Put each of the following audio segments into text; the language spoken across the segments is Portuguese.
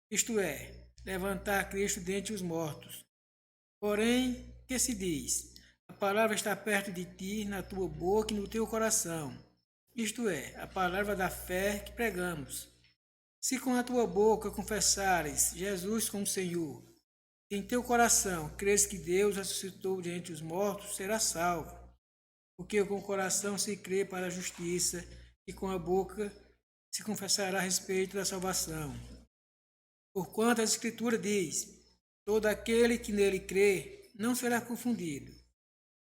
isto é, levantar Cristo dentre os mortos. Porém, que se diz? A palavra está perto de ti, na tua boca e no teu coração. Isto é, a palavra da fé que pregamos. Se com a tua boca confessares Jesus como Senhor, e em teu coração crês que Deus ressuscitou de entre os mortos, serás salvo. Porque com o coração se crê para a justiça, e com a boca se confessará a respeito da salvação. Porquanto a Escritura diz: todo aquele que nele crê não será confundido,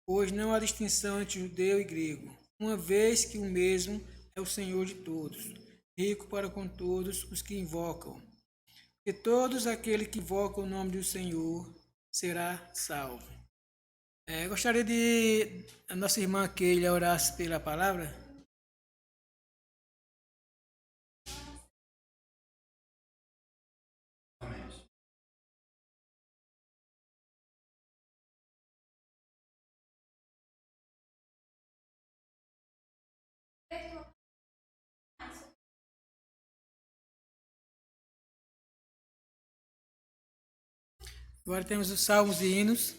pois não há distinção entre judeu e grego, uma vez que o mesmo é o Senhor de todos, rico para com todos os que invocam. E todos aqueles que invocam o nome do Senhor será salvo. Gostaria de a nossa irmã Keila orasse pela palavra. Agora temos os salmos e hinos.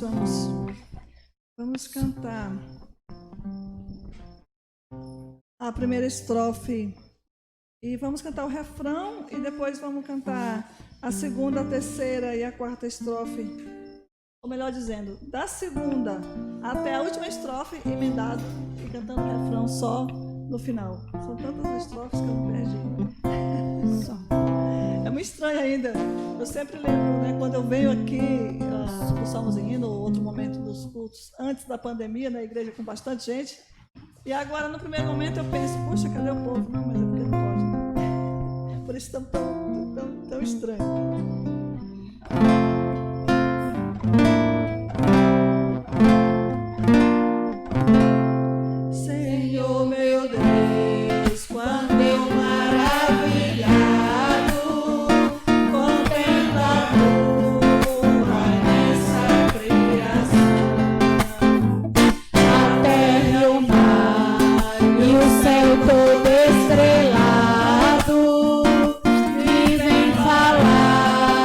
Nós vamos cantar a primeira estrofe e vamos cantar o refrão e depois vamos cantar a segunda, a terceira e a quarta estrofe, ou melhor dizendo, da segunda até a última estrofe emendado e cantando o refrão só no final. São tantas estrofes que eu me perdi. Só. É muito estranho ainda. Eu sempre lembro, né, quando eu venho aqui o Salmos e Hino, outro momento dos cultos, antes da pandemia, na igreja com bastante gente. E agora, no primeiro momento, eu penso, puxa, cadê o povo? Não, mas é porque não pode. Né? Por isso tão estranho. Senhor, meu Deus, quando eu maravilhado contemplador nessa criação, a terra e o mar e o céu todo estrelado me vem falar.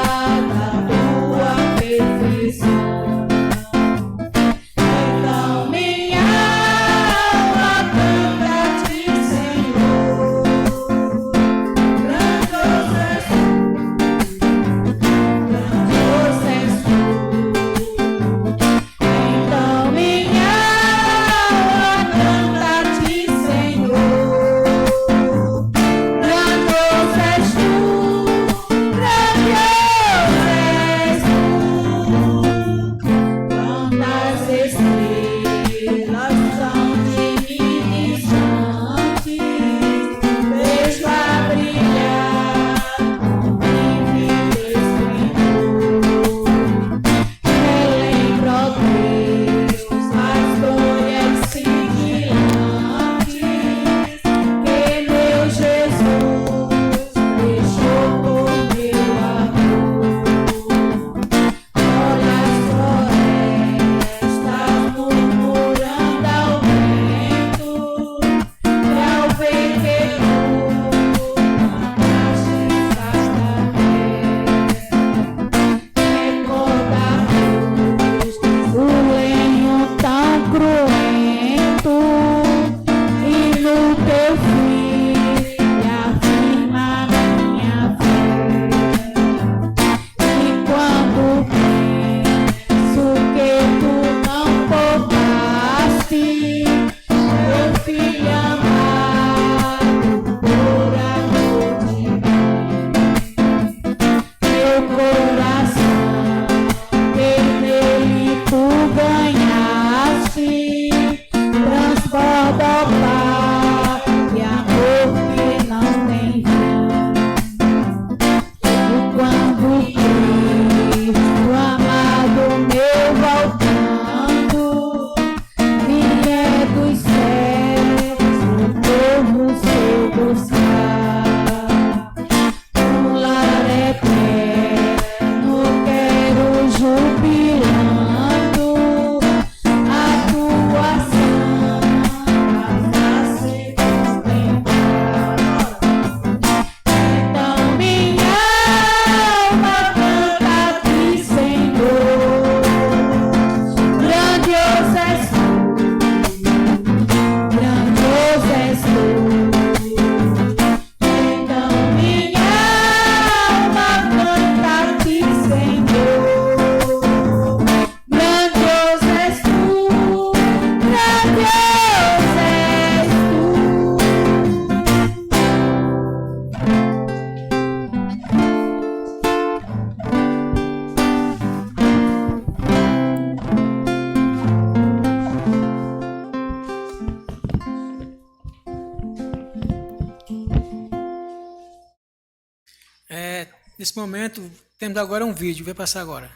Nesse momento, temos agora um vídeo, vai passar agora.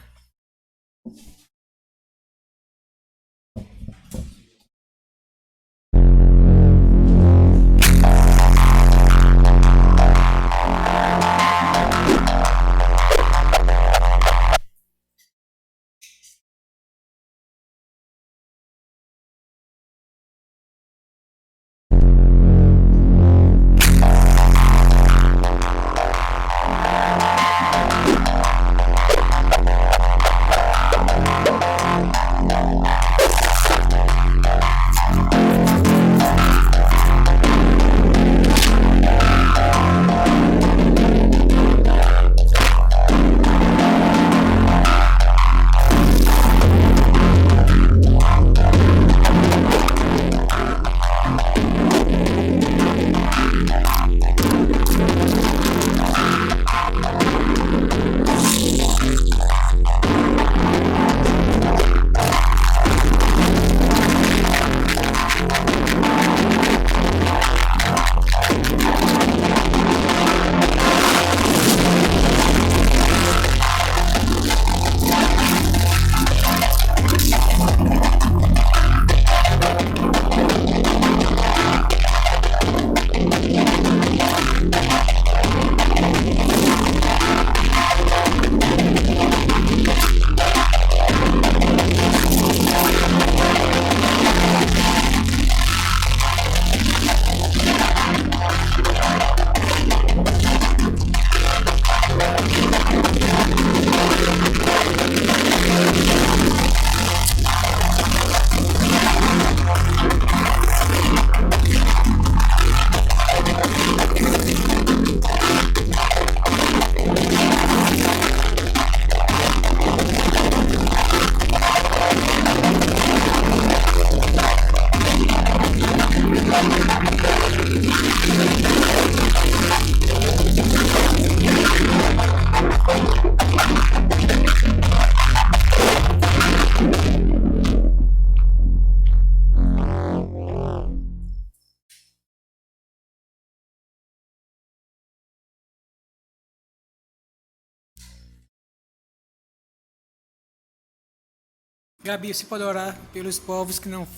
Gabi, você pode orar pelos povos que não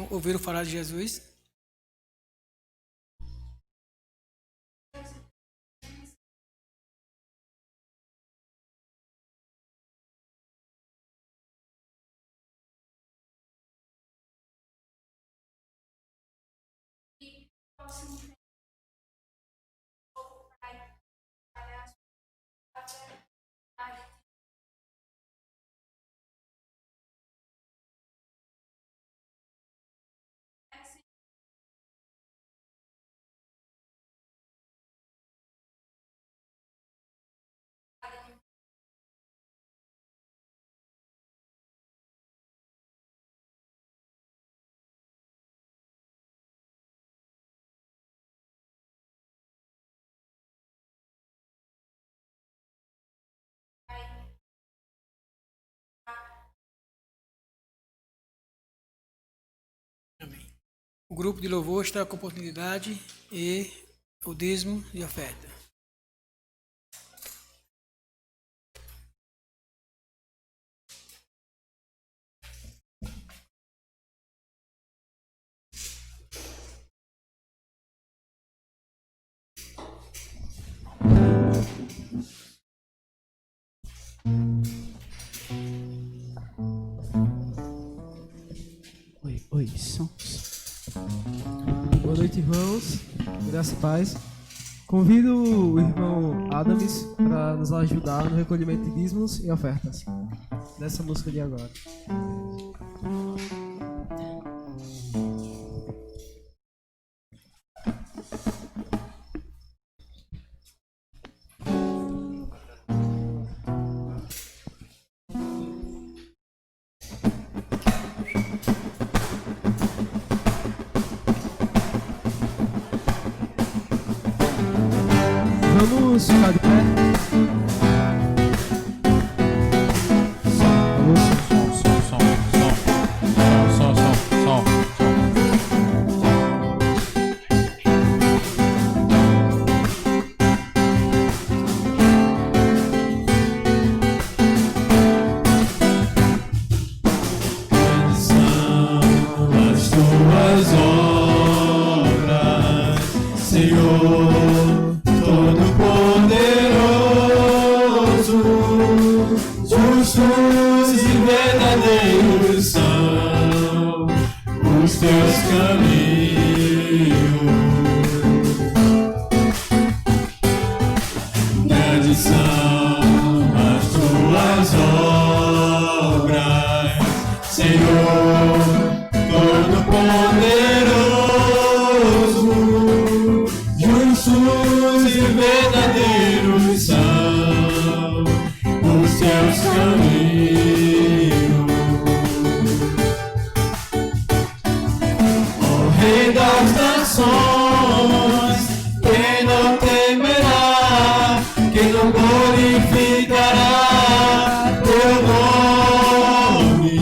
ouviram falar de Jesus? Amém. O grupo de louvor está com oportunidade e o dízimo de oferta. Oi, som. Boa noite, irmãos. Graça e paz. Convido o irmão Adams para nos ajudar no recolhimento de dízimos e ofertas nessa música de agora. Vamos ficar de pé. Grandes são as tuas obras, Senhor Todo-Poderoso. Justos e verdadeiros são os teus caminhos. Ó Rei das nações, quem não temerá, quem não glorificará teu nome?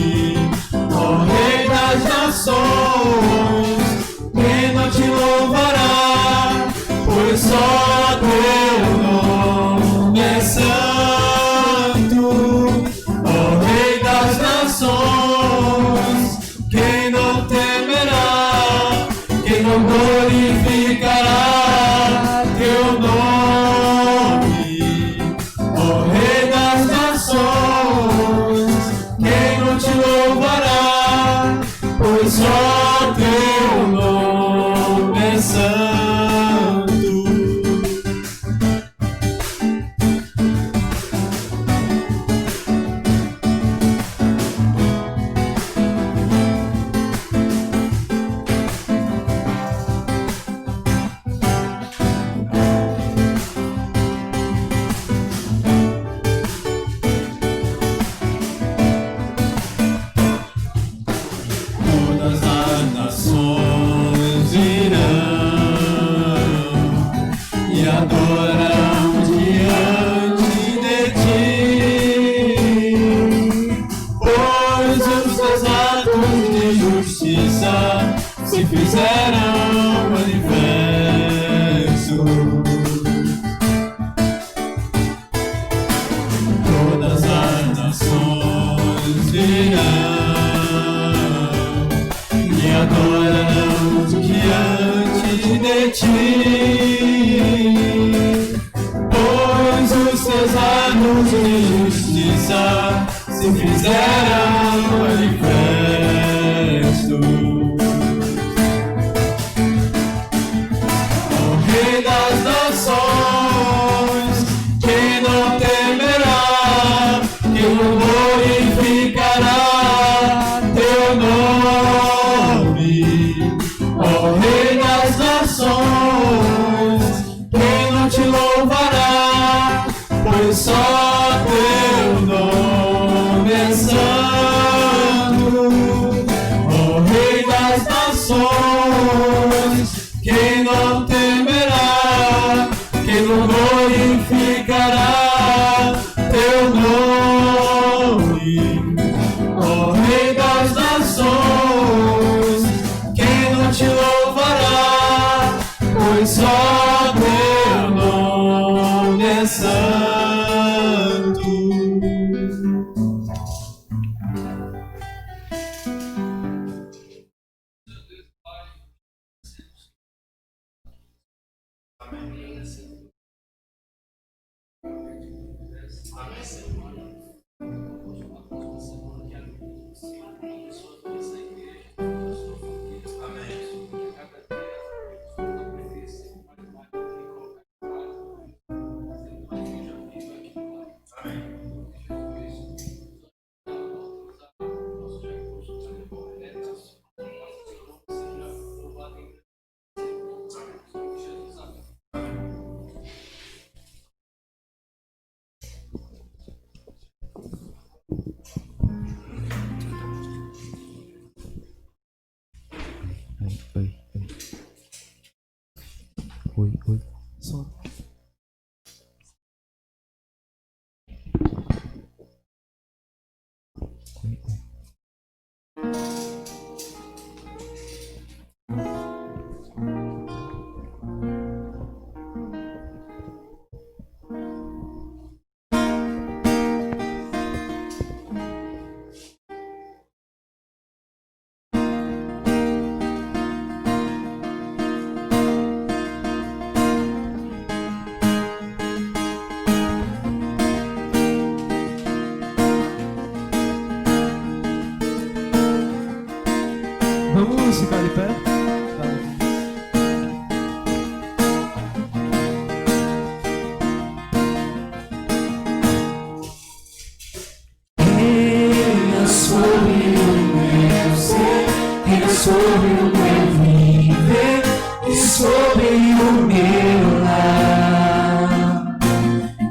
Ó Rei das nações, quem não te louvará, pois só teu nome é santo. Ó Rei das nações, quem não temerá, quem não glorificará teu nome? Ó Rei das nações, quem não te louvará, pois só teu nome é santo. Todas as nações virão e adorarão diante de ti, pois os teus atos de justiça se fizeram manifestos. Todas as nações virão e adorarão diante de ti, pois os teus atos de justiça se fizeram manifestos. Ó Rei das nações, quem não temerá, quem não glorificará teu nome? Ó Rei das nações, quem não te louvará, pois só teu nome é santo. Ó Rei das nações, quem não temerá, quem não glorificará teu nome? Ó Rei das nações, quem não te louvará, pois só teu nome é santo. Oi. Som. Vamos ficar de pé? sobre o meu viver e sobre o meu lar.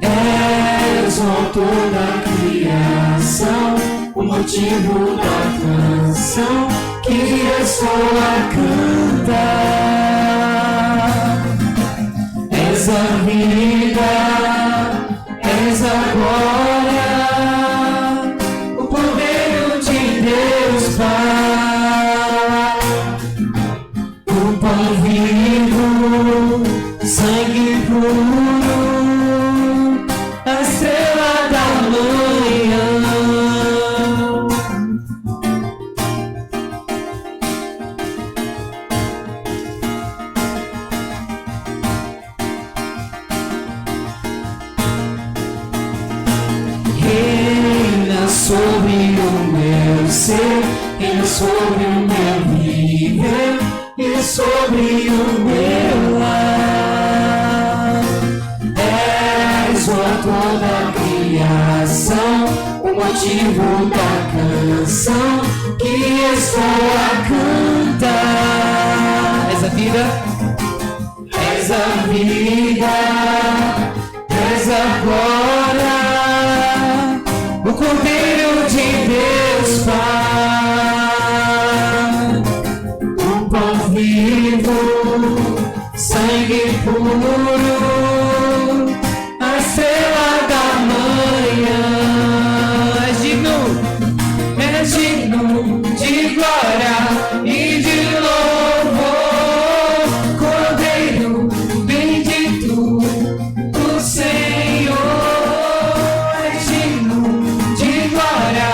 És o autor da criação, o motivo da canção que estou a cantar. És a vida, és a glória, o poder de Deus Pai, o pão vivo, sangue puro, a estrela da manhã. Reina sobre o meu ser, reina sobre o meu viver e sobre o meu lar. És o autor da criação, o motivo da canção que estou a cantar. És a vida, és a vida, és a glória, o Cordeiro de Deus Pai, o pão vivo, sangue puro, a estrela da manhã. És digno de glória e de louvor, Cordeiro bendito do Senhor. És digno de glória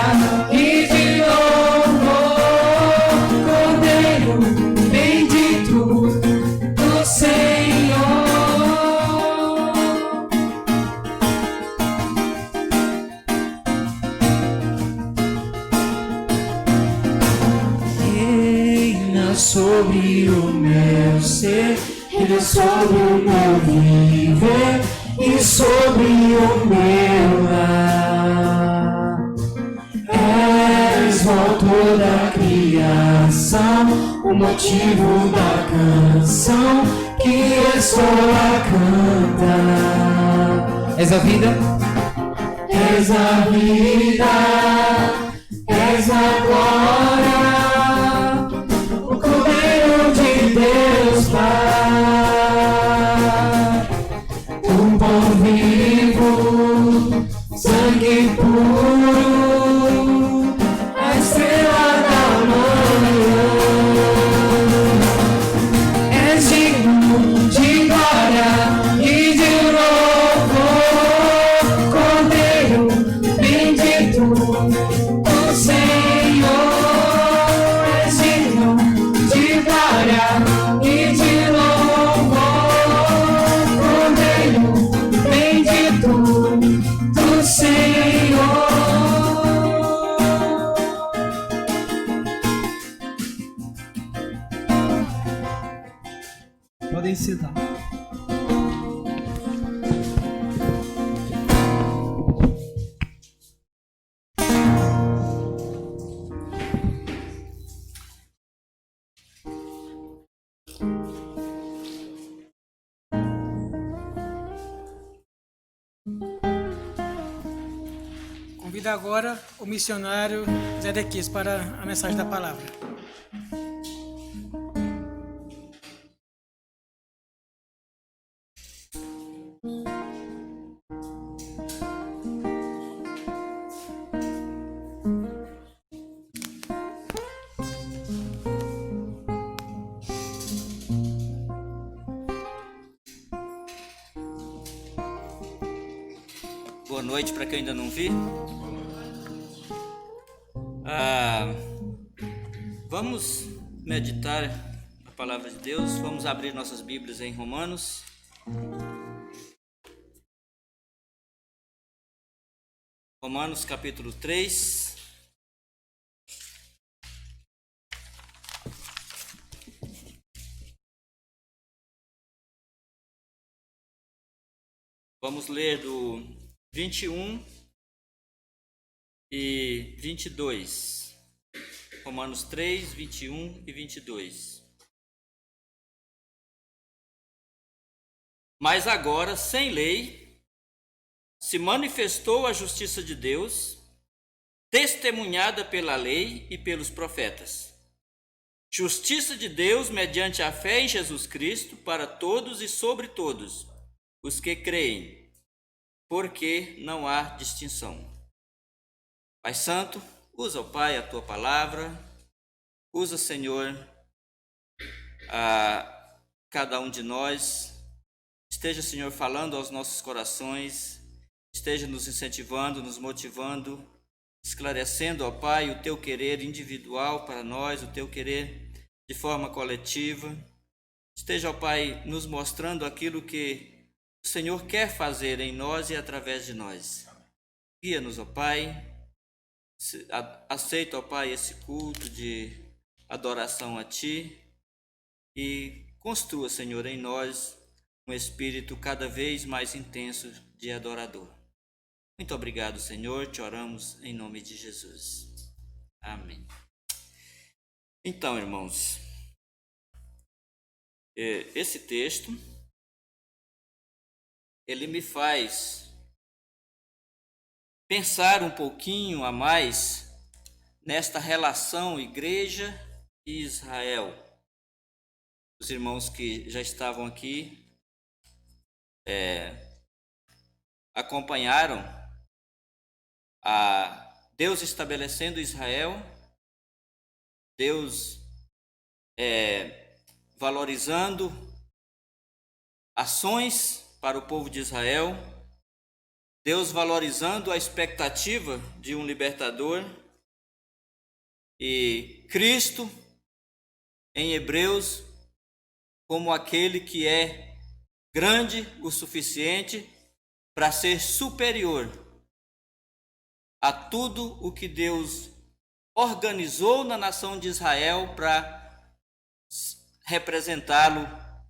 e de louvor, Cordeiro bendito do Senhor. Reina sobre o meu ser, reina sobre o meu viver e sobre o meu lar. És o autor da criação, o motivo da canção que estou a cantar. És a vida, és a vida, és a glória, o Cordeiro de Deus Pai, um pão vivo, sangue puro, a estrela da manhã. És digno de glória e de louvor, Cordeiro bendito do Senhor. És digno de glória e de louvor, Cordeiro bendito do Senhor. Podem se sentar. Convido agora o missionário Zedequias para a mensagem da palavra. Boa noite para quem ainda não vi. Vamos meditar a palavra de Deus. Vamos abrir nossas Bíblias em Romanos. Romanos capítulo 3. Vamos ler do 21 e 22. Romanos 3, 21 e 22. Mas agora, sem lei, se manifestou a justiça de Deus, testemunhada pela lei e pelos profetas. Justiça de Deus mediante a fé em Jesus Cristo para todos e sobre todos os que creem, porque não há distinção. Pai Santo, usa, ó Pai, a Tua palavra, usa, Senhor, a cada um de nós, esteja, Senhor, falando aos nossos corações, esteja nos incentivando, nos motivando, esclarecendo, ó Pai, o Teu querer individual para nós, o Teu querer de forma coletiva. Esteja, ó Pai, nos mostrando aquilo que o Senhor quer fazer em nós e através de nós. Guia-nos, ó Pai. Aceita, ó Pai, esse culto de adoração a Ti e construa, Senhor, em nós um espírito cada vez mais intenso de adorador. Muito obrigado, Senhor, te oramos em nome de Jesus. Amém. Então, irmãos, esse texto, ele me faz pensar um pouquinho a mais nesta relação igreja e Israel. Os irmãos que já estavam aqui acompanharam a Deus estabelecendo Israel, Deus valorizando ações para o povo de Israel, Deus valorizando a expectativa de um libertador, e Cristo em Hebreus como aquele que é grande o suficiente para ser superior a tudo o que Deus organizou na nação de Israel para representá-lo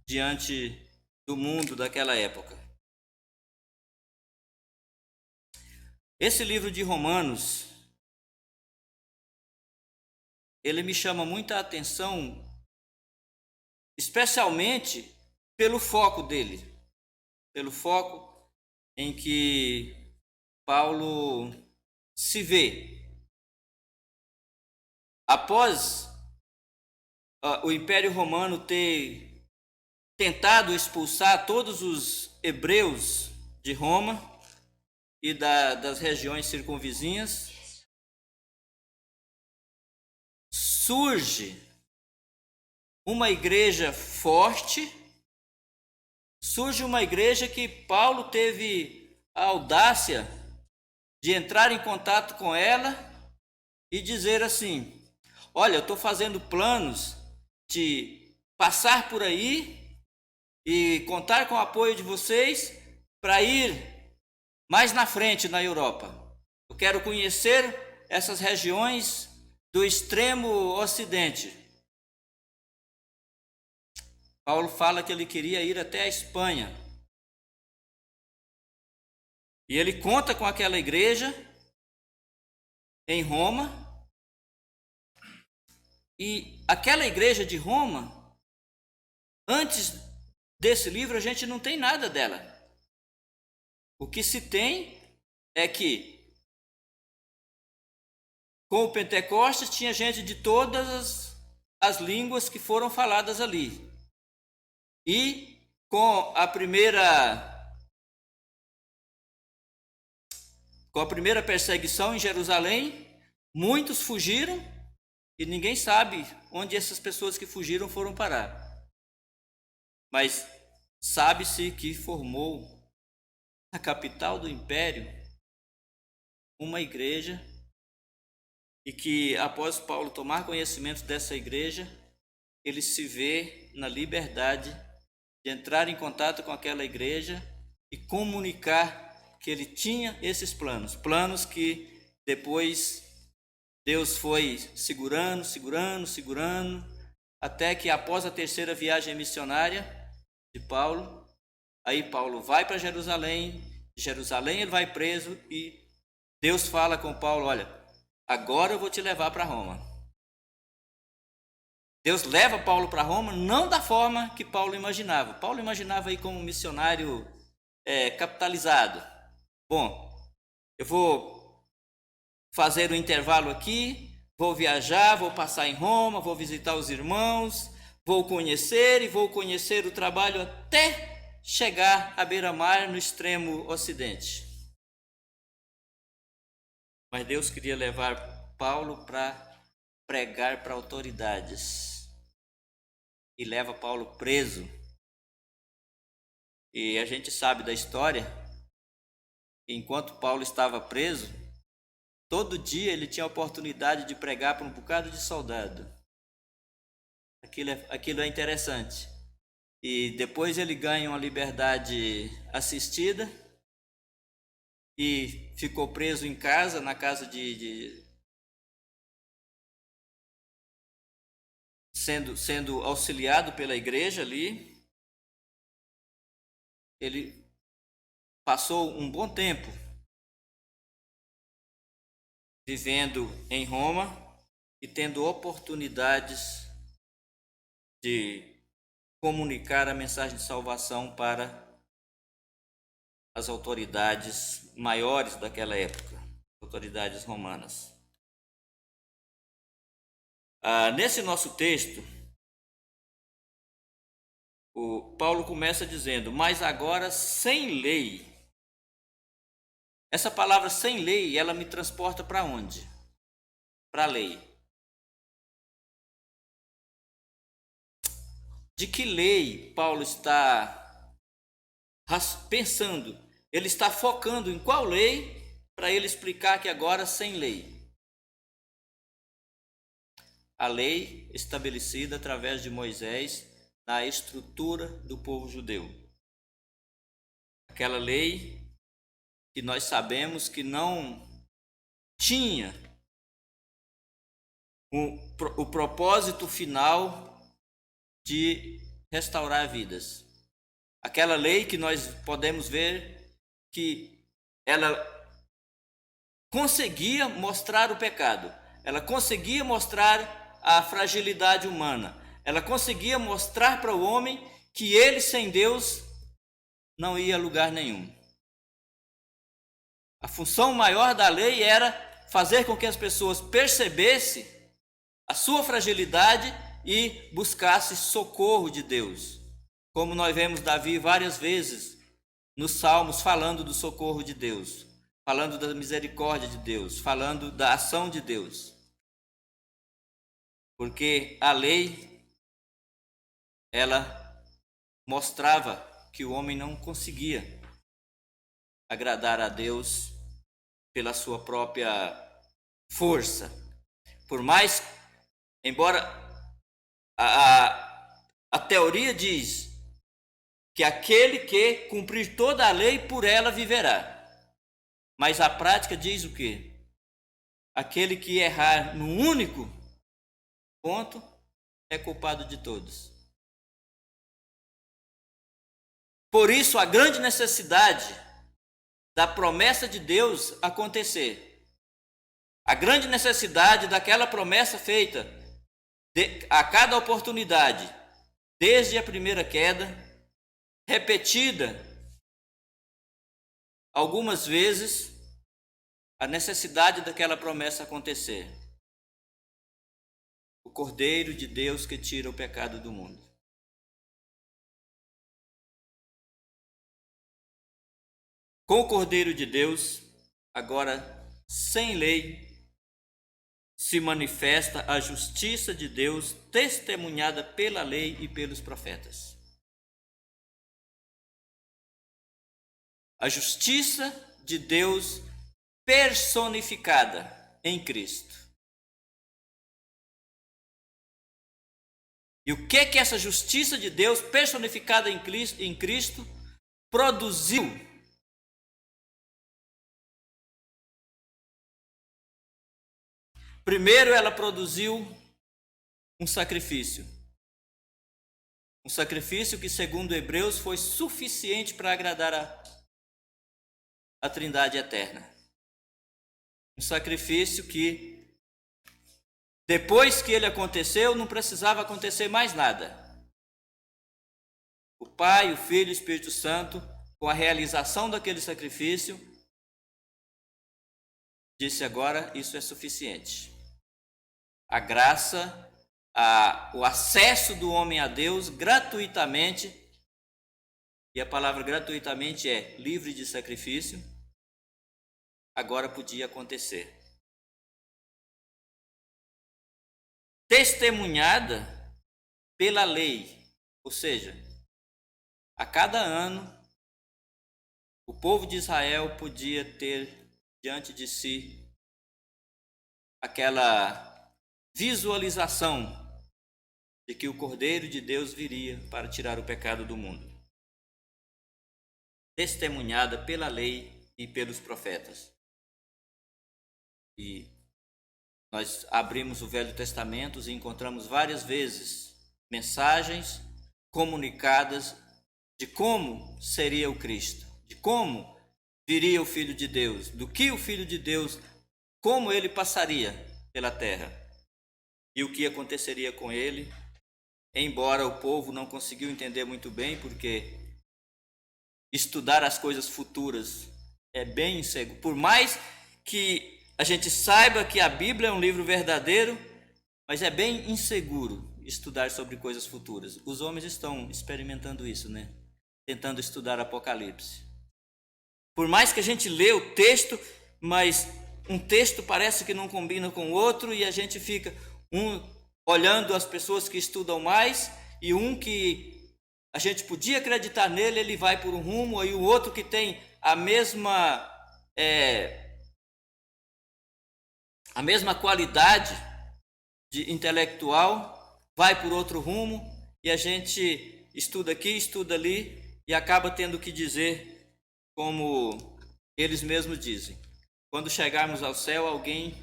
diante do mundo daquela época. Esse livro de Romanos, ele me chama muita atenção, especialmente pelo foco dele, pelo foco em que Paulo se vê. Após o Império Romano ter tentado expulsar todos os hebreus de Roma e das regiões circunvizinhas, surge uma igreja forte, surge uma igreja que Paulo teve a audácia de entrar em contato com ela e dizer assim: olha, eu estou fazendo planos de passar por aí e contar com o apoio de vocês para ir mais na frente na Europa. Eu quero conhecer essas regiões do extremo ocidente. Paulo fala que ele queria ir até a Espanha. E ele conta com aquela igreja em Roma. E aquela igreja de Roma, antes desse livro, a gente não tem nada dela. O que se tem é que com o Pentecostes tinha gente de todas as línguas que foram faladas ali. E com a primeira perseguição em Jerusalém, muitos fugiram e ninguém sabe onde essas pessoas que fugiram foram parar. Mas sabe-se que formou na capital do império uma igreja, e que após Paulo tomar conhecimento dessa igreja, ele se vê na liberdade de entrar em contato com aquela igreja e comunicar que ele tinha esses planos que depois Deus foi segurando, até que após a terceira viagem missionária de Paulo, aí Paulo vai para Jerusalém, de Jerusalém ele vai preso e Deus fala com Paulo: olha, agora eu vou te levar para Roma. Deus leva Paulo para Roma, não da forma que Paulo imaginava. Paulo imaginava aí como um missionário capitalizado. Bom, eu vou fazer um intervalo aqui, vou viajar, vou passar em Roma, vou visitar os irmãos, vou conhecer o trabalho até chegar à beira-mar no extremo ocidente. Mas Deus queria levar Paulo para pregar para autoridades. E leva Paulo preso. E a gente sabe da história, que enquanto Paulo estava preso, todo dia ele tinha a oportunidade de pregar para um bocado de soldado. Aquilo é interessante. E depois ele ganha uma liberdade assistida e ficou preso em casa, na casa sendo auxiliado pela igreja ali. Ele passou um bom tempo vivendo em Roma e tendo oportunidades de comunicar a mensagem de salvação para as autoridades maiores daquela época, autoridades romanas. Nesse nosso texto, o Paulo começa dizendo, mas agora sem lei. Essa palavra sem lei, ela me transporta para onde? Para a lei. De que lei Paulo está pensando? Ele está focando em qual lei para ele explicar que agora sem lei? A lei estabelecida através de Moisés na estrutura do povo judeu. Aquela lei que nós sabemos que não tinha o propósito final de restaurar vidas. Aquela lei que nós podemos ver que ela conseguia mostrar o pecado, ela conseguia mostrar a fragilidade humana, ela conseguia mostrar para o homem que ele sem Deus não ia a lugar nenhum. A função maior da lei era fazer com que as pessoas percebessem a sua fragilidade e buscassem socorro de Deus. Como nós vemos Davi várias vezes nos Salmos falando do socorro de Deus, falando da misericórdia de Deus, falando da ação de Deus. Porque a lei, ela mostrava que o homem não conseguia agradar a Deus pela sua própria força. Por mais, embora a teoria diz que aquele que cumprir toda a lei, por ela viverá. Mas a prática diz o quê? Aquele que errar no único ponto é culpado de todos. Por isso, a grande necessidade da promessa de Deus acontecer. A grande necessidade daquela promessa feita a cada oportunidade, desde a primeira queda, repetida algumas vezes, a necessidade daquela promessa acontecer. O Cordeiro de Deus que tira o pecado do mundo. Com o Cordeiro de Deus, agora sem lei, se manifesta a justiça de Deus testemunhada pela lei e pelos profetas. A justiça de Deus personificada em Cristo. E o que essa justiça de Deus personificada em Cristo produziu? Primeiro, ela produziu um sacrifício. Um sacrifício que, segundo Hebreus, foi suficiente para agradar a Trindade eterna. Um sacrifício que Depois que ele aconteceu, não precisava acontecer mais nada. O Pai, o Filho e o Espírito Santo, com a realização daquele sacrifício, disse agora, isso é suficiente. A graça, o acesso do homem a Deus gratuitamente, e a palavra gratuitamente é livre de sacrifício, agora podia acontecer. Testemunhada pela lei, ou seja, a cada ano o povo de Israel podia ter diante de si aquela visualização de que o Cordeiro de Deus viria para tirar o pecado do mundo. Testemunhada pela lei e pelos profetas. E nós abrimos o Velho Testamento e encontramos várias vezes mensagens comunicadas de como seria o Cristo, de como viria o Filho de Deus, do que o Filho de Deus, como ele passaria pela terra e o que aconteceria com ele, embora o povo não conseguiu entender muito bem, porque estudar as coisas futuras é bem inseguro. Por mais que a gente saiba que a Bíblia é um livro verdadeiro, mas é bem inseguro estudar sobre coisas futuras. Os homens estão experimentando isso, né? Tentando estudar Apocalipse. Por mais que a gente lê o texto, mas um texto parece que não combina com o outro e a gente fica olhando as pessoas que estudam mais e um que a gente podia acreditar nele, ele vai por um rumo, e o outro que tem a mesma qualidade de intelectual vai por outro rumo, e a gente estuda aqui, estuda ali e acaba tendo que dizer como eles mesmos dizem: quando chegarmos ao céu,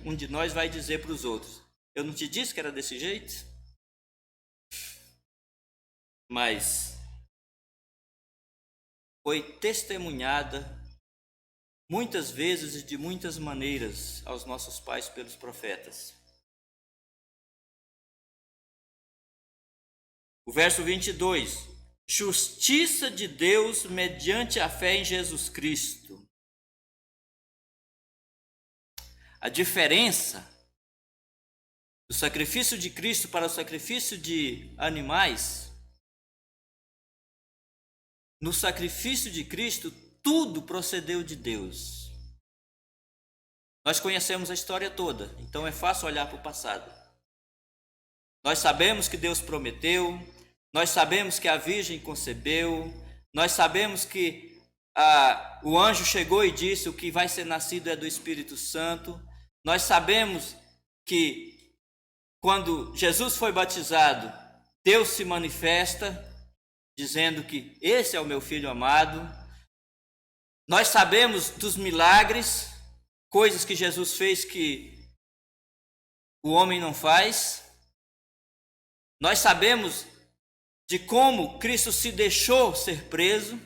um de nós vai dizer para os outros: eu não te disse que era desse jeito? Mas foi testemunhada muitas vezes e de muitas maneiras aos nossos pais pelos profetas. O verso 22, justiça de Deus mediante a fé em Jesus Cristo. A diferença do sacrifício de Cristo para o sacrifício de animais, no sacrifício de Cristo, tudo procedeu de Deus. Nós conhecemos a história toda, então é fácil olhar para o passado. Nós sabemos que Deus prometeu, nós sabemos que a Virgem concebeu, nós sabemos que o anjo chegou e disse: o que vai ser nascido é do Espírito Santo. Nós sabemos que quando Jesus foi batizado, Deus se manifesta, dizendo que esse é o meu filho amado. Nós sabemos dos milagres, coisas que Jesus fez que o homem não faz. Nós sabemos de como Cristo se deixou ser preso,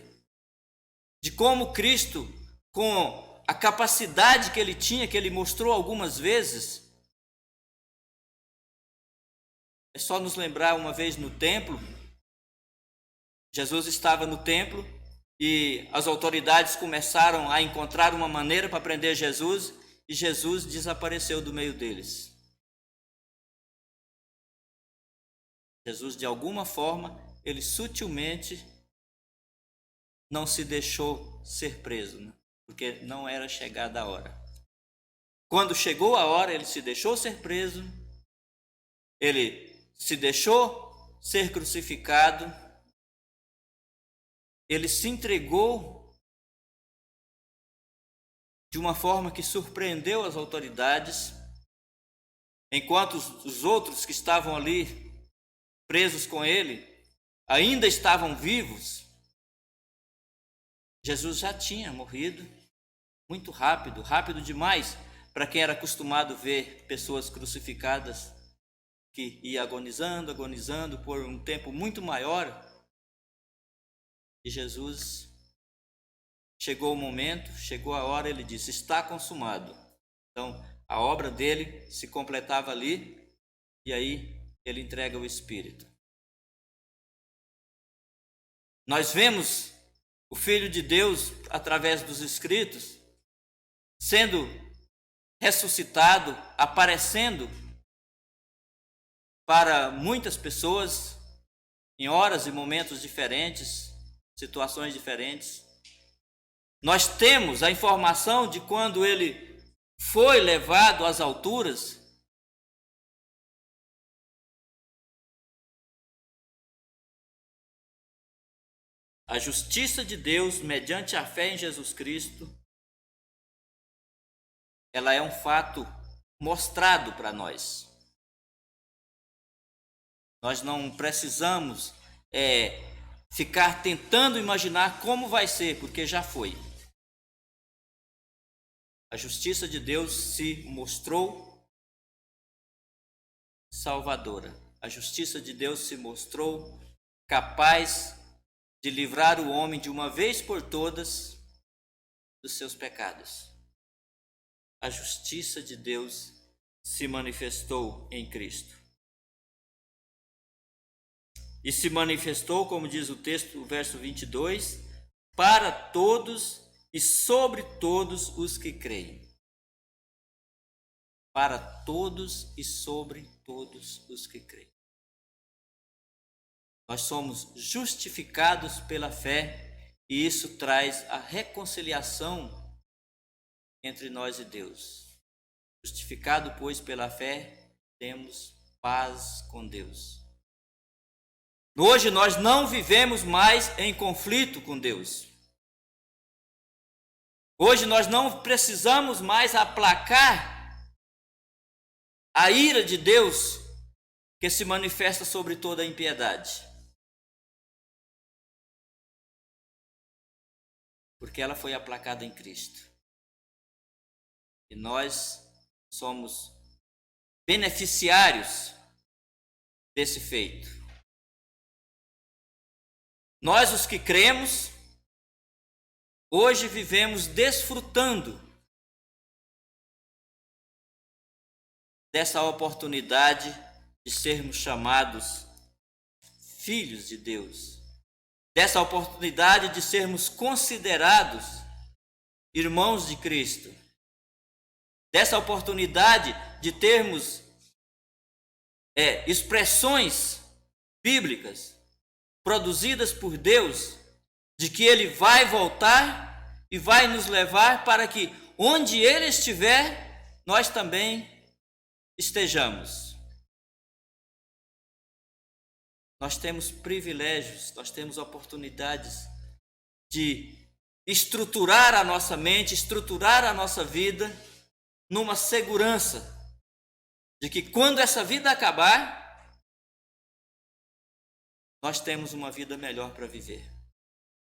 de como Cristo, com a capacidade que ele tinha, que ele mostrou algumas vezes. É só nos lembrar uma vez no templo, Jesus estava no templo e as autoridades começaram a encontrar uma maneira para prender Jesus, e Jesus desapareceu do meio deles. Jesus, de alguma forma, ele sutilmente não se deixou ser preso, né? Porque não era chegada a hora. Quando chegou a hora, ele se deixou ser preso, ele se deixou ser crucificado, ele se entregou de uma forma que surpreendeu as autoridades, enquanto os outros que estavam ali presos com ele ainda estavam vivos. Jesus já tinha morrido muito rápido, rápido demais para quem era acostumado a ver pessoas crucificadas que ia agonizando, agonizando por um tempo muito maior. E Jesus, chegou o momento, chegou a hora, ele disse: está consumado. Então, a obra dele se completava ali, e aí ele entrega o Espírito. Nós vemos o Filho de Deus, através dos escritos, sendo ressuscitado, aparecendo para muitas pessoas em horas e momentos diferentes, situações diferentes. Nós temos a informação de quando ele foi levado às alturas. A justiça de Deus, mediante a fé em Jesus Cristo, ela é um fato mostrado para nós. Nós não precisamos ficar tentando imaginar como vai ser, porque já foi. A justiça de Deus se mostrou salvadora. A justiça de Deus se mostrou capaz de livrar o homem de uma vez por todas dos seus pecados. A justiça de Deus se manifestou em Cristo. E se manifestou, como diz o texto, o verso 22, para todos e sobre todos os que creem. Para todos e sobre todos os que creem. Nós somos justificados pela fé e isso traz a reconciliação entre nós e Deus. Justificado, pois, pela fé, temos paz com Deus. Hoje nós não vivemos mais em conflito com Deus. Hoje nós não precisamos mais aplacar a ira de Deus que se manifesta sobre toda a impiedade. Porque ela foi aplacada em Cristo. E nós somos beneficiários desse feito. Nós, os que cremos, hoje vivemos desfrutando dessa oportunidade de sermos chamados filhos de Deus. Dessa oportunidade de sermos considerados irmãos de Cristo. Dessa oportunidade de termos expressões bíblicas produzidas por Deus, de que Ele vai voltar e vai nos levar para que onde Ele estiver, nós também estejamos. Nós temos privilégios, nós temos oportunidades de estruturar a nossa mente, estruturar a nossa vida numa segurança de que quando essa vida acabar, nós temos uma vida melhor para viver.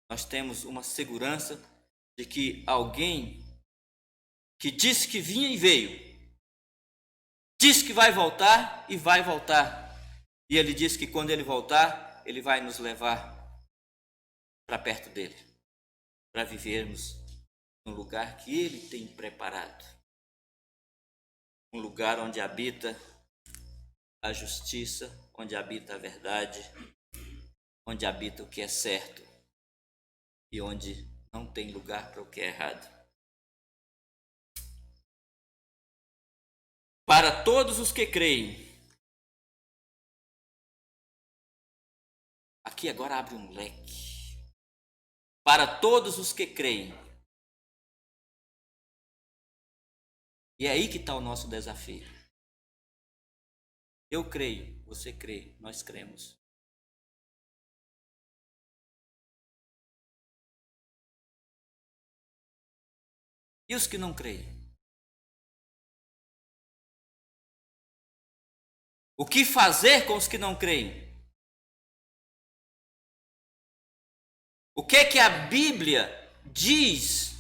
Nós temos uma segurança de que alguém que disse que vinha e veio, disse que vai voltar e vai voltar. E ele disse que quando ele voltar, ele vai nos levar para perto dele, para vivermos no lugar que ele tem preparado. Um lugar onde habita a justiça, onde habita a verdade, onde habita o que é certo e onde não tem lugar para o que é errado. Para todos os que creem. Aqui agora abre um leque. Para todos os que creem. E é aí que está o nosso desafio. Eu creio, você crê, nós cremos. E os que não creem? O que fazer com os que não creem? O que é que a Bíblia diz?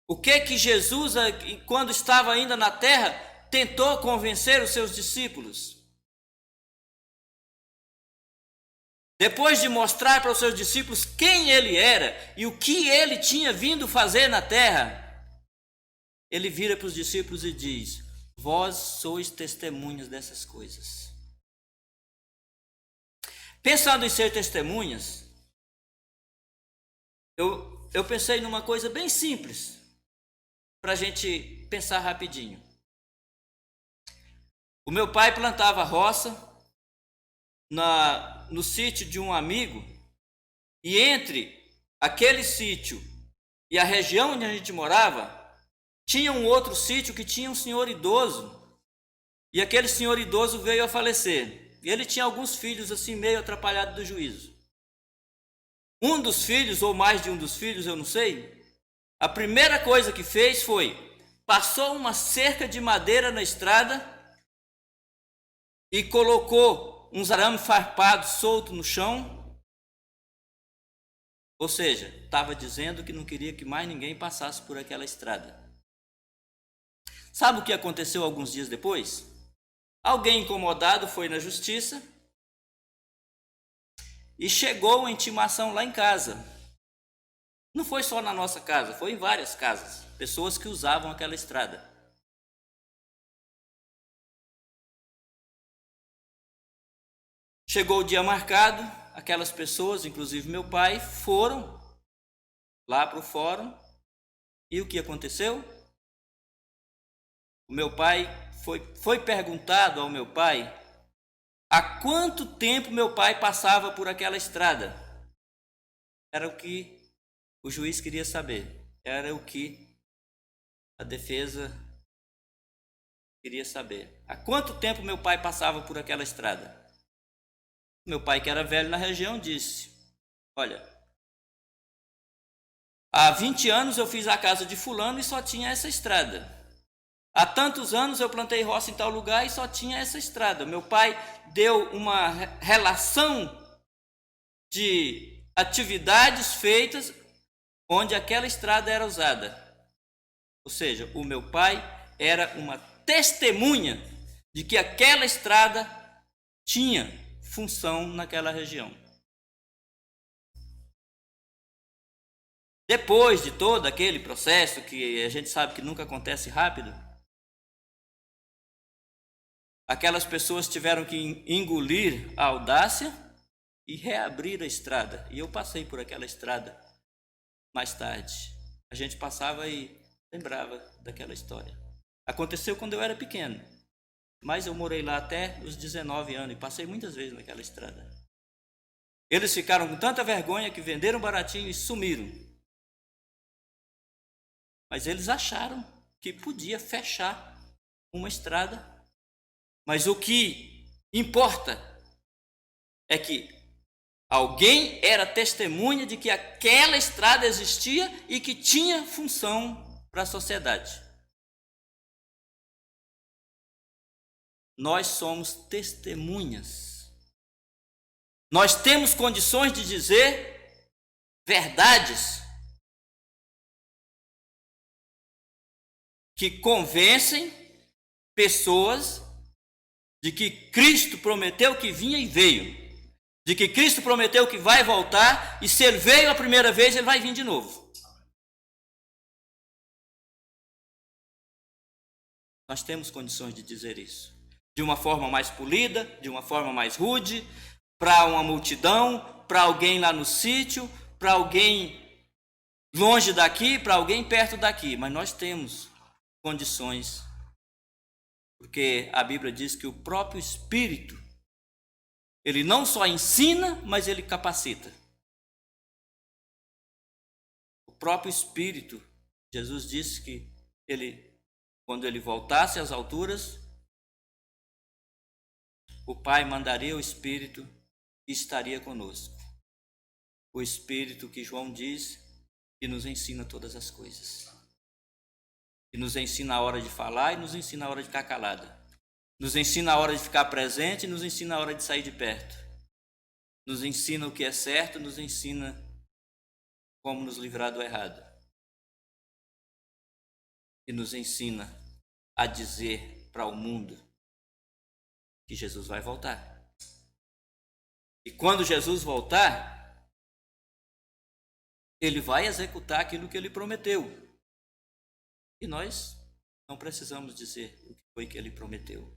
O que é que Jesus, quando estava ainda na terra, tentou convencer os seus discípulos? Depois de mostrar para os seus discípulos quem ele era e o que ele tinha vindo fazer na terra, ele vira para os discípulos e diz: Vós sois testemunhas dessas coisas. Pensando em ser testemunhas, eu pensei numa coisa bem simples, para a gente pensar rapidinho. O meu pai plantava roça no sítio de um amigo, e entre aquele sítio e a região onde a gente morava, tinha um outro sítio que tinha um senhor idoso, e aquele senhor idoso veio a falecer. E ele tinha alguns filhos assim meio atrapalhados do juízo. Um dos filhos, ou mais de um dos filhos, eu não sei, a primeira coisa que fez foi, passou uma cerca de madeira na estrada e colocou uns arames farpados soltos no chão. Ou seja, estava dizendo que não queria que mais ninguém passasse por aquela estrada. Sabe o que aconteceu alguns dias depois? Alguém incomodado foi na justiça e chegou uma intimação lá em casa. Não foi só na nossa casa, foi em várias casas. Pessoas que usavam aquela estrada. Chegou o dia marcado, aquelas pessoas, inclusive meu pai, foram lá para o fórum. E o que aconteceu? O meu pai foi perguntado ao meu pai há quanto tempo meu pai passava por aquela estrada. Era o que o juiz queria saber. Era o que a defesa queria saber. Há quanto tempo meu pai passava por aquela estrada? Meu pai, que era velho na região, disse: olha, há 20 anos eu fiz a casa de fulano e só tinha essa estrada. Há tantos anos eu plantei roça em tal lugar e só tinha essa estrada. Meu pai deu uma relação de atividades feitas onde aquela estrada era usada. Ou seja, o meu pai era uma testemunha de que aquela estrada tinha função naquela região. Depois de todo aquele processo, que a gente sabe que nunca acontece rápido, aquelas pessoas tiveram que engolir a audácia e reabrir a estrada. E eu passei por aquela estrada mais tarde. A gente passava e lembrava daquela história. Aconteceu quando eu era pequeno, mas eu morei lá até os 19 anos e passei muitas vezes naquela estrada. Eles ficaram com tanta vergonha que venderam baratinho e sumiram. Mas eles acharam que podia fechar uma estrada. Mas o que importa é que alguém era testemunha de que aquela estrada existia e que tinha função para a sociedade. Nós somos testemunhas. Nós temos condições de dizer verdades que convencem pessoas de que Cristo prometeu que vinha e veio, de que Cristo prometeu que vai voltar, e se ele veio a primeira vez, ele vai vir de novo. Nós temos condições de dizer isso, de uma forma mais polida, de uma forma mais rude, para uma multidão, para alguém lá no sítio, para alguém longe daqui, para alguém perto daqui, mas nós temos condições. Porque a Bíblia diz que o próprio Espírito, ele não só ensina, mas ele capacita. O próprio Espírito, Jesus disse que quando ele voltasse às alturas, o Pai mandaria o Espírito e estaria conosco. O Espírito que João diz que nos ensina todas as coisas. E nos ensina a hora de falar e nos ensina a hora de ficar calada. Nos ensina a hora de ficar presente e nos ensina a hora de sair de perto. Nos ensina o que é certo, nos ensina como nos livrar do errado. E nos ensina a dizer para o mundo que Jesus vai voltar. E quando Jesus voltar, ele vai executar aquilo que ele prometeu. E nós Não precisamos dizer o que foi que ele prometeu.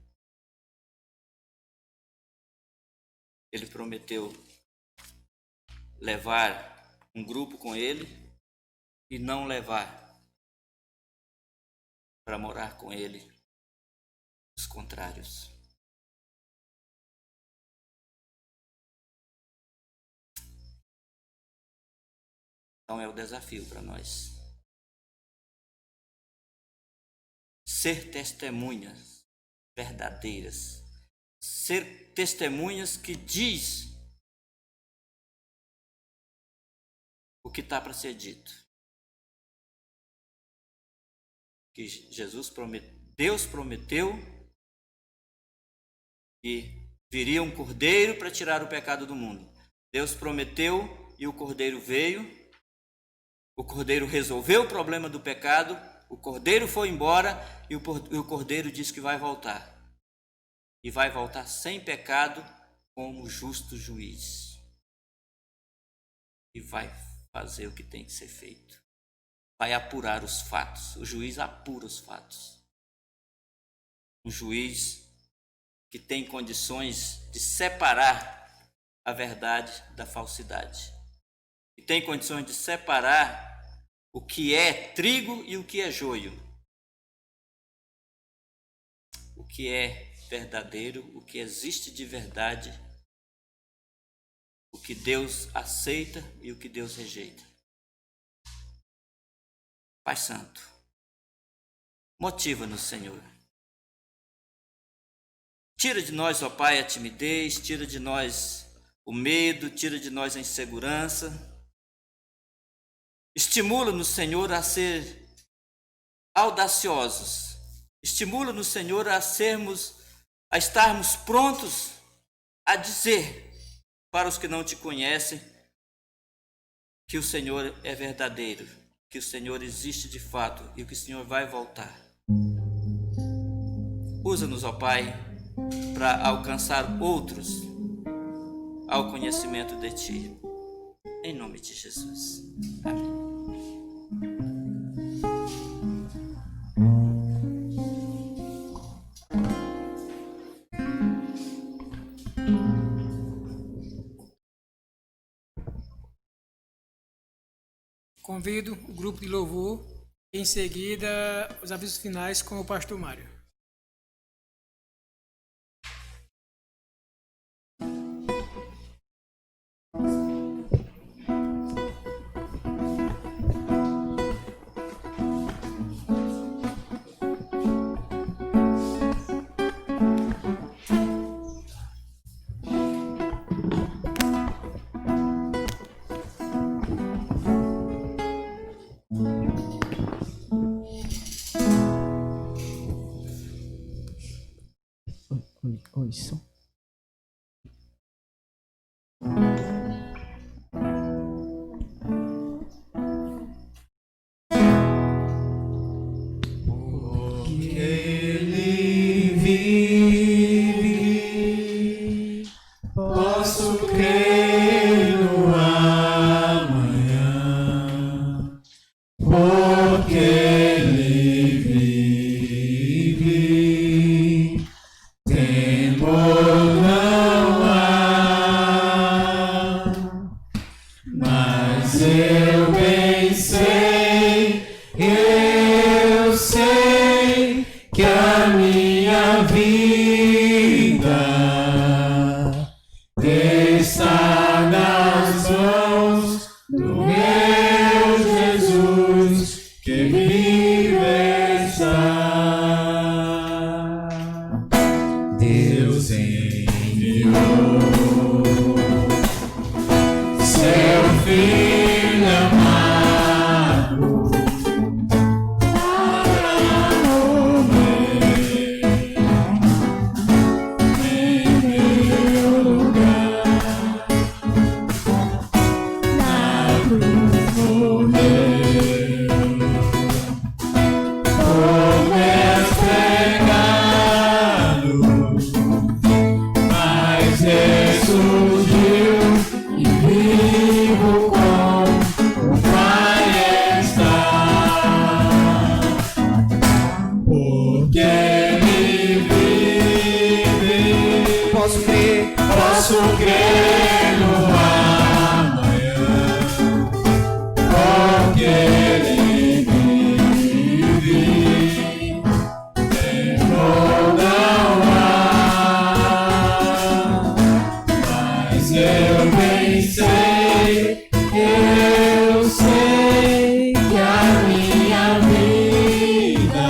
Ele prometeu levar um grupo com ele e não levar para morar com ele os contrários. Então é o desafio para nós. Ser testemunhas verdadeiras. Ser testemunhas que diz o que está para ser dito. Que Deus prometeu que viria um cordeiro para tirar o pecado do mundo. Deus prometeu e o cordeiro veio. O cordeiro resolveu o problema do pecado. O cordeiro foi embora e o cordeiro disse que vai voltar. E vai voltar sem pecado como justo juiz. E vai fazer o que tem que ser feito. Vai apurar os fatos. O juiz apura os fatos. Um juiz que tem condições de separar a verdade da falsidade. Que tem condições de separar o que é trigo e o que é joio. O que é verdadeiro, o que existe de verdade, o que Deus aceita e o que Deus rejeita. Pai Santo, motiva-nos, Senhor. Tira de nós, ó Pai, a timidez, tira de nós o medo, tira de nós a insegurança. Estimula-nos, Senhor, a ser audaciosos. Estimula-nos, Senhor, a estarmos prontos a dizer para os que não te conhecem que o Senhor é verdadeiro, que o Senhor existe de fato e que o Senhor vai voltar. Usa-nos, ó Pai, para alcançar outros ao conhecimento de Ti. Em nome de Jesus. Amém. Convido o grupo de louvor, em seguida os avisos finais com o pastor Mário. Oi, som. Porque Ele vive, posso crer no amanhã. Porque Ele vive, temor não há. Mas eu bem sei, eu sei que a minha vida está nas mãos do meu Jesus, que vive está. Deus enviou seu Filho amado para morrer em meu lugar, na cruz morreu. posso crer no amanhã, porque Ele vive. Temor não há, mas eu bem sei, eu sei que a minha vida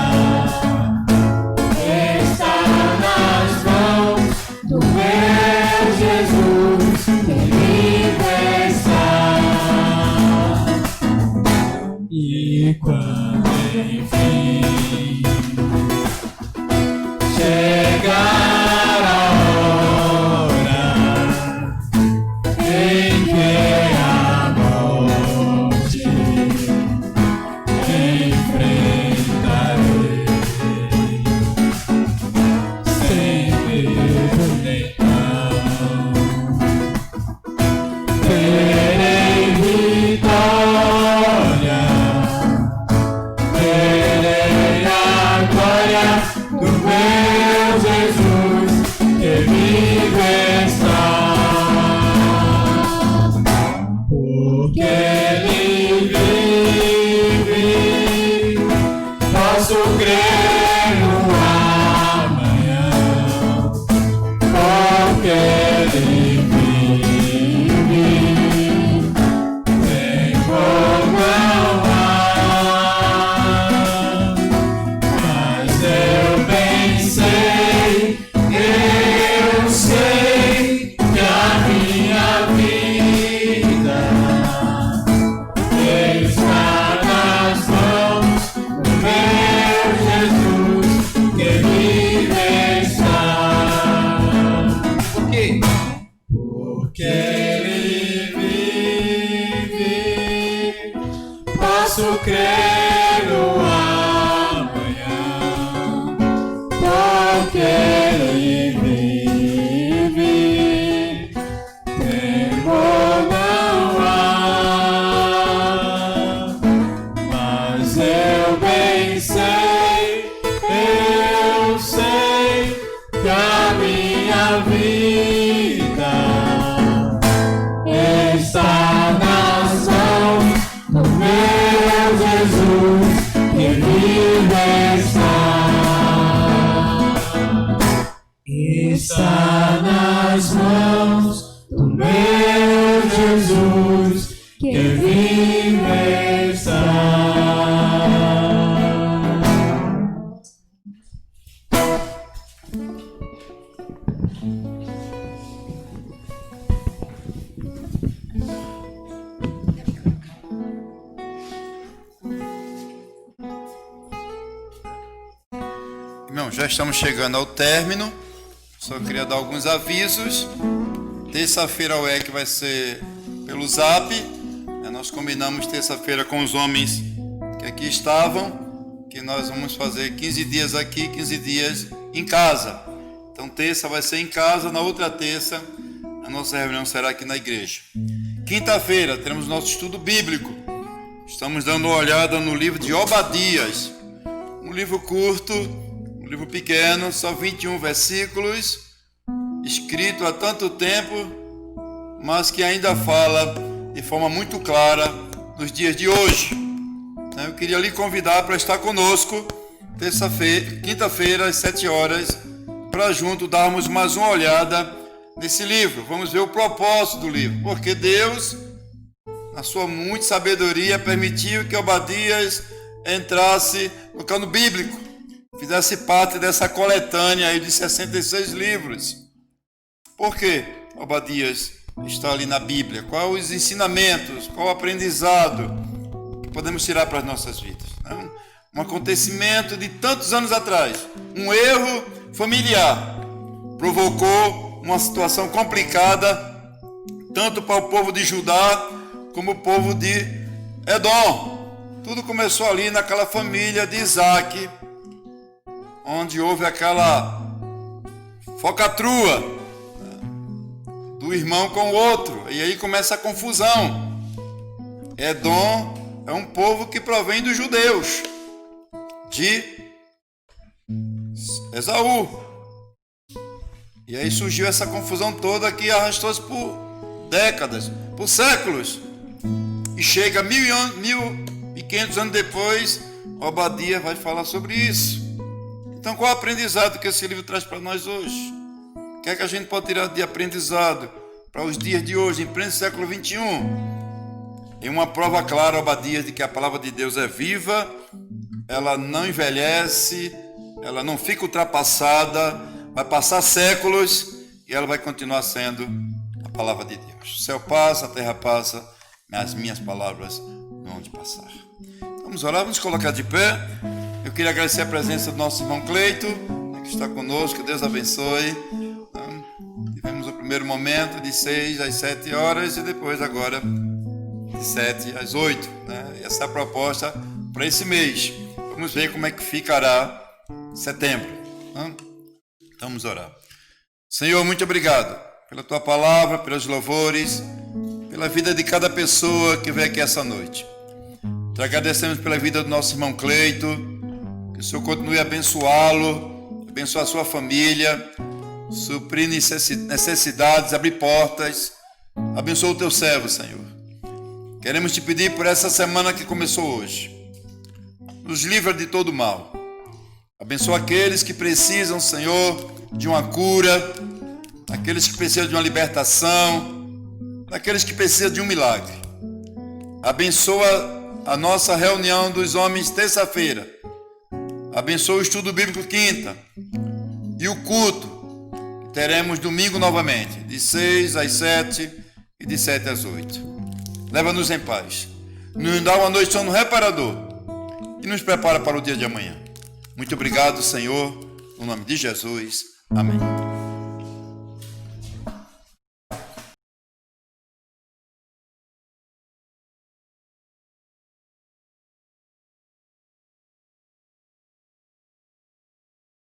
está nas mãos do meu Jesus, que vive está. E quando enfim chegar a hora em que a morte enfrentarei, sem medo nem não, terei vitória, verei a glória do meu Jesus, que vive está. Porque Ele vive, posso crer no amanhã, porque Ele vive, temor não há, mas eu bem sei, eu sei que a minha vida está nas mãos do meu Jesus, que vive está. Por quê? Porque Ele vive, posso crer no amanhã, porque Ele vive, temor não há, mas eu bem sei, eu sei que a minha vida está nas mãos do meu Jesus, que vive está. Está nas mãos do meu Jesus, que vive está. Irmão, já estamos chegando ao término. Só queria dar alguns avisos. Terça-feira o EC vai ser pelo Zap. Nós combinamos terça-feira com os homens que aqui estavam, que nós vamos fazer 15 dias aqui, 15 dias em casa. Então terça vai ser em casa, na outra terça a nossa reunião será aqui na igreja. Quinta-feira teremos nosso estudo bíblico. Estamos dando uma olhada no livro de Obadias, um livro curto, um livro pequeno, só 21 versículos, escrito há tanto tempo, mas que ainda fala de forma muito clara nos dias de hoje. Eu queria lhe convidar para estar conosco quinta-feira às 7 horas, para junto darmos mais uma olhada nesse livro. Vamos ver o propósito do livro, porque Deus, na sua muita sabedoria, permitiu que Obadias entrasse no cano bíblico, fizesse parte dessa coletânea aí de 66 livros. Por que Obadias está ali na Bíblia? Quais os ensinamentos, qual o aprendizado que podemos tirar para as nossas vidas? Um acontecimento de tantos anos atrás, um erro familiar, provocou uma situação complicada, tanto para o povo de Judá, como o povo de Edom. Tudo começou ali naquela família de Isaac, onde houve aquela focatrua do irmão com o outro, e aí começa a confusão. Edom é um povo que provém dos judeus, de Esaú. E aí surgiu essa confusão toda que arrastou-se por décadas, por séculos. E chega 1500 anos depois, Obadias vai falar sobre isso. Então, qual é o aprendizado que esse livro traz para nós hoje? O que é que a gente pode tirar de aprendizado para os dias de hoje, em pleno século 21? Em uma prova clara, Obadias, de que a palavra de Deus é viva, ela não envelhece, ela não fica ultrapassada, vai passar séculos e ela vai continuar sendo a palavra de Deus. O céu passa, a terra passa, mas as minhas palavras não hão de passar. Vamos orar, vamos colocar de pé. Eu queria agradecer a presença do nosso irmão Cleito, que está conosco, que Deus abençoe. Tivemos o primeiro momento de 6 às 7 horas e depois agora de 7 às 8. E essa é a proposta para esse mês. Vamos ver como é que ficará setembro. Vamos orar. Senhor, muito obrigado pela tua palavra, pelos louvores, pela vida de cada pessoa que veio aqui essa noite. Te agradecemos pela vida do nosso irmão Cleito, que o Senhor continue a abençoá-lo, abençoar a sua família, suprir necessidades, abrir portas. Abençoa o teu servo, Senhor. Queremos te pedir por essa semana que começou hoje. Nos livra de todo mal. Abençoa aqueles que precisam, Senhor, de uma cura, aqueles que precisam de uma libertação, aqueles que precisam de um milagre. Abençoa a nossa reunião dos homens terça-feira. Abençoa o estudo bíblico quinta. E o culto que teremos domingo novamente, de 6 às 7 e de 7 às 8. Leva-nos em paz. Nos dá uma noite de sono reparador e nos prepara para o dia de amanhã. Muito obrigado, Senhor, no nome de Jesus. Amém.